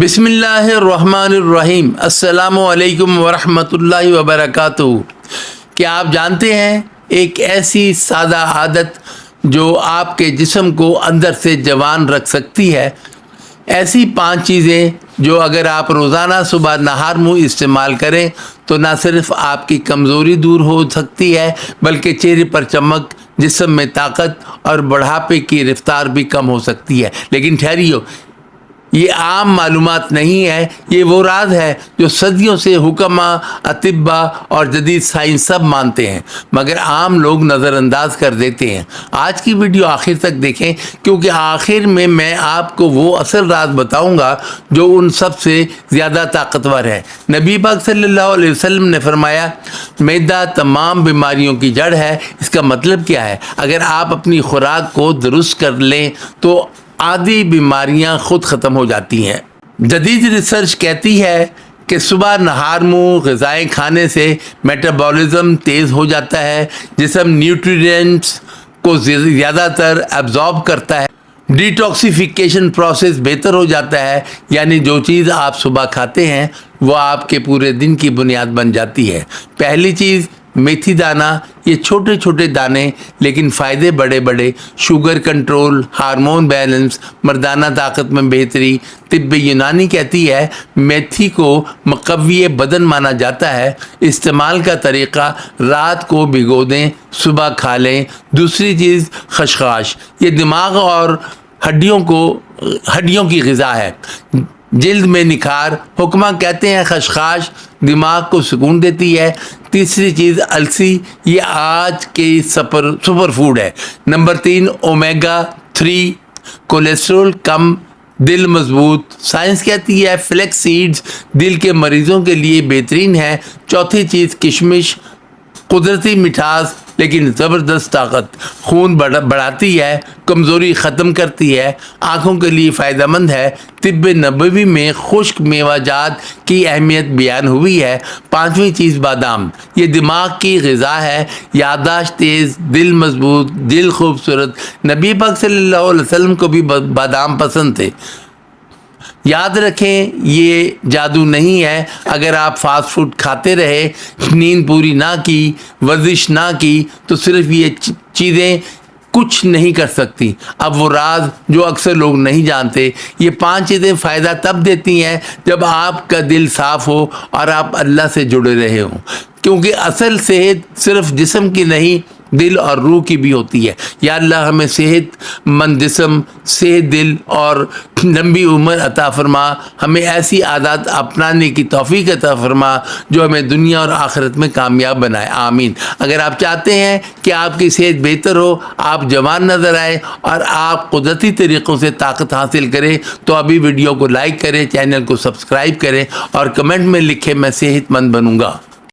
بسم اللہ الرحمن الرحیم۔ السلام علیکم ورحمۃ اللہ وبرکاتہ۔ کیا آپ جانتے ہیں ایک ایسی سادہ عادت جو آپ کے جسم کو اندر سے جوان رکھ سکتی ہے؟ ایسی 5 چیزیں جو اگر آپ روزانہ صبح نہار منہ استعمال کریں تو نہ صرف آپ کی کمزوری دور ہو سکتی ہے بلکہ چہرے پر چمک، جسم میں طاقت اور بڑھاپے کی رفتار بھی کم ہو سکتی ہے۔ لیکن ٹھہریو، یہ عام معلومات نہیں ہے، یہ وہ راز ہے جو صدیوں سے حکماء، اطباء اور جدید سائنس سب مانتے ہیں، مگر عام لوگ نظر انداز کر دیتے ہیں۔ آج کی ویڈیو آخر تک دیکھیں، کیونکہ آخر میں آپ کو وہ اصل راز بتاؤں گا جو ان سب سے زیادہ طاقتور ہے۔ نبی پاک صلی اللہ علیہ وسلم نے فرمایا، معدہ تمام بیماریوں کی جڑ ہے۔ اس کا مطلب کیا ہے؟ اگر آپ اپنی خوراک کو درست کر لیں تو آدھی بیماریاں خود ختم ہو جاتی ہیں۔ جدید ریسرچ کہتی ہے کہ صبح نہار منہ غذائیں کھانے سے میٹابولزم تیز ہو جاتا ہے، جسم نیوٹریئنٹس کو زیادہ تر ایبزارب کرتا ہے، ڈیٹاکسیفیکیشن پروسیس بہتر ہو جاتا ہے، یعنی جو چیز آپ صبح کھاتے ہیں وہ آپ کے پورے دن کی بنیاد بن جاتی ہے۔ پہلی چیز میتھی دانہ۔ یہ چھوٹے چھوٹے دانے لیکن فائدے بڑے بڑے۔ شوگر کنٹرول، ہارمون بیلنس، مردانہ طاقت میں بہتری۔ طب یونانی کہتی ہے میتھی کو مقوی بدن مانا جاتا ہے۔ استعمال کا طریقہ: رات کو بھگو دیں، صبح کھا لیں۔ دوسری چیز خشخاش، یہ دماغ اور ہڈیوں کی غذا ہے، جلد میں نکھار۔ حکماء کہتے ہیں خشخاش دماغ کو سکون دیتی ہے۔ تیسری چیز السی، یہ آج کی سپر فوڈ ہے۔ نمبر 3 اومیگا 3، کولیسٹرول کم، دل مضبوط۔ سائنس کہتی ہے فلیکس سیڈز دل کے مریضوں کے لیے بہترین ہے۔ چوتھی چیز کشمش، قدرتی مٹھاس لیکن زبردست طاقت، خون بڑھاتی ہے، کمزوری ختم کرتی ہے، آنکھوں کے لیے فائدہ مند ہے۔ طب نبوی میں خشک میوہ جات کی اہمیت بیان ہوئی ہے۔ پانچویں چیز بادام، یہ دماغ کی غذا ہے، یادداشت تیز، دل مضبوط، دل خوبصورت۔ نبی پاک صلی اللہ علیہ وسلم کو بھی بادام پسند تھے۔ یاد رکھیں یہ جادو نہیں ہے۔ اگر آپ فاسٹ فوڈ کھاتے رہے، نیند پوری نہ کی، ورزش نہ کی تو صرف یہ چیزیں کچھ نہیں کر سکتی۔ اب وہ راز جو اکثر لوگ نہیں جانتے، یہ 5 چیزیں فائدہ تب دیتی ہیں جب آپ کا دل صاف ہو اور آپ اللہ سے جڑے رہے ہوں، کیونکہ اصل صحت صرف جسم کی نہیں، دل اور روح کی بھی ہوتی ہے۔ یا اللہ ہمیں صحت مند جسم، صحت دل اور لمبی عمر عطا فرما۔ ہمیں ایسی عادات اپنانے کی توفیق عطا فرما جو ہمیں دنیا اور آخرت میں کامیاب بنائے، آمین۔ اگر آپ چاہتے ہیں کہ آپ کی صحت بہتر ہو، آپ جوان نظر آئے اور آپ قدرتی طریقوں سے طاقت حاصل کریں تو ابھی ویڈیو کو لائک کریں، چینل کو سبسکرائب کریں اور کمنٹ میں لکھیں میں صحت مند بنوں گا۔